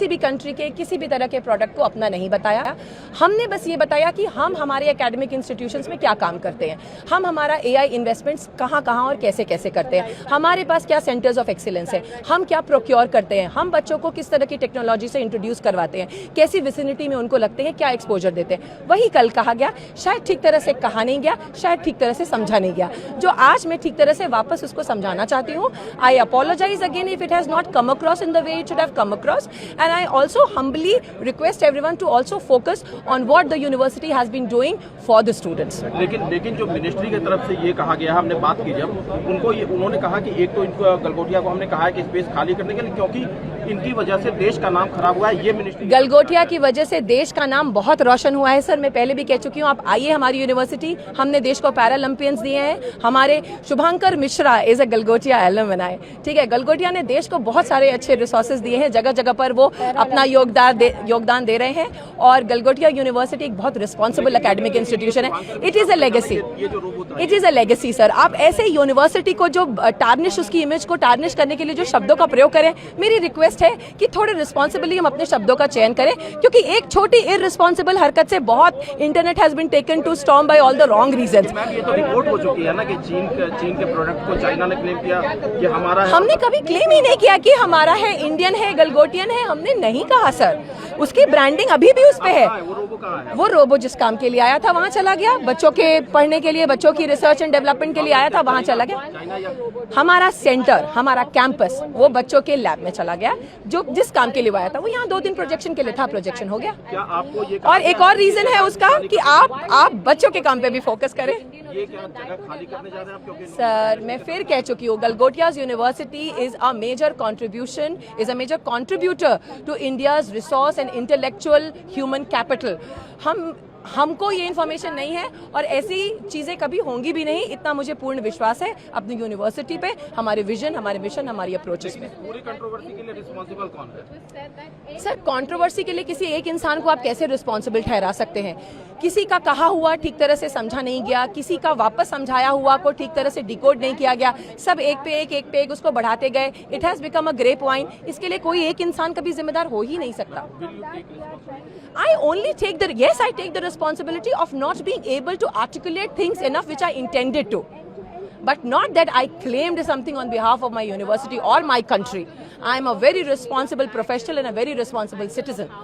किसी भी कंट्री के किसी भी तरह के प्रोडक्ट को अपना नहीं बताया। हमने बस ये बताया कि हम हमारे एकेडमिक इंस्टीट्यूशंस में क्या काम करते हैं, हम हमारा AI इन्वेस्टमेंट्स कहाँ कहाँ और कैसे कैसे करते हैं, हमारे पास क्या सेंटर्स ऑफ एक्सीलेंस है, हम क्या प्रोक्योर करते हैं, हम बच्चों को किस तरह की टेक्नोलॉजी से इंट्रोड्यूस करवाते हैं, कैसी विसिनिटी में उनको लगते हैं, क्या एक्सपोजर देते हैं। वही कल कहा गया, शायद ठीक तरह से कहा नहीं गया, शायद ठीक तरह से समझा नहीं गया, जो आज मैं ठीक तरह से वापस उसको समझाना चाहती हूँ। I apologise again if it has not come across in the way it should have come across, and I also humbly request everyone to also focus on what the university has been doing for the students. लेकिन जो ministry की तरफ से ये कहा गया, हमने बात की जब उनको, उन्होंने कहा कि एक तो इनको गलगोटिया को हमने कहा है कि स्पेस खाली करने के लिए, क्योंकि इनकी वजह से देश का नाम खराब हुआ है। ये मिनिस्ट्री गलगोटिया की वजह से देश का नाम बहुत रोशन हुआ है सर। मैं पहले भी कह चुकी हूँ, आप आइए हमारी यूनिवर्सिटी, हमने देश को पैरालंपियंस दिए हैं। हमारे Shubhankar Mishra is a Galgotia alumni, ठीक है। गलगोटिया ने देश को बहुत सारे अच्छे रिसोर्सेज दिए हैं, जगह जगह पर वो अपना योगदान दे रहे हैं, और गलगोटिया यूनिवर्सिटी एक बहुत रिस्पॉन्सिबल एकेडमिक इंस्टीट्यूशन है। It is a legacy, it is a legacy sir. आप ऐसे यूनिवर्सिटी को जो टार्निश, उसकी इमेज को टार्निश करने के लिए जो शब्दों का प्रयोग करें, मेरी रिक्वेस्ट है कि थोड़े रिस्पॉन्सिबली हम अपने शब्दों का चयन करें, क्योंकि एक छोटी इररिस्पॉन्सिबल हरकत से बहुत internet has been taken to storm by all the wrong reasons. ये तो रिपोर्ट हो चुकी है ना कि चीन के प्रोडक्ट को चाइना ने क्लेम किया कि हमारा है। हमने कभी क्लेम ही नहीं किया कि हमारा है, इंडियन है, गलगोटियन है, हमने नहीं कहा सर। उसकी ब्रांडिंग अभी भी उस पे है। वो रोबो जिस काम के लिए आया था वहाँ चला गया, बच्चों के पढ़ने के लिए, बच्चों की रिसर्च एंड डेवलपमेंट के लिए आया था, वहाँ चला गया। हमारा सेंटर, हमारा कैंपस वो बच्चों के लैब में चला गया, जो जिस काम के लिए आया था। वो यहाँ 2 दिन प्रोजेक्शन के लिए था, प्रोजेक्शन हो गया। क्या आपको ये और एक और रीजन है उसका कि आप बच्चों के काम पे भी फोकस करें। ये क्या जगह खाली करने जा रहे हैं आप? क्योंकि सर मैं फिर कह चुकी हूँ, Galgotias university is a major contribution, is a major contributor to India's resource and intellectual human capital. हमको ये इन्फॉर्मेशन नहीं है और ऐसी चीजें कभी होंगी भी नहीं, इतना मुझे पूर्ण विश्वास है अपनी यूनिवर्सिटी पे, हमारे विजन, हमारे मिशन, हमारी अप्रोचेस में। पूरी कंट्रोवर्सी के लिए रिस्पांसिबल कौन है? सर कंट्रोवर्सी के लिए किसी एक इंसान को आप कैसे रिस्पॉन्सिबल ठहरा सकते हैं? किसी का कहा हुआ ठीक तरह से समझा नहीं गया, किसी का वापस समझाया हुआ को ठीक तरह से डिकोड नहीं किया गया, सब एक पे एक उसको बढ़ाते गए। It has become a grapevine. इसके लिए कोई एक इंसान कभी जिम्मेदार हो ही नहीं सकता। I only take the responsibility of not being able to articulate things enough which I intended to. But not that I claimed something on behalf of my university or my country. I am a very responsible professional and a very responsible citizen.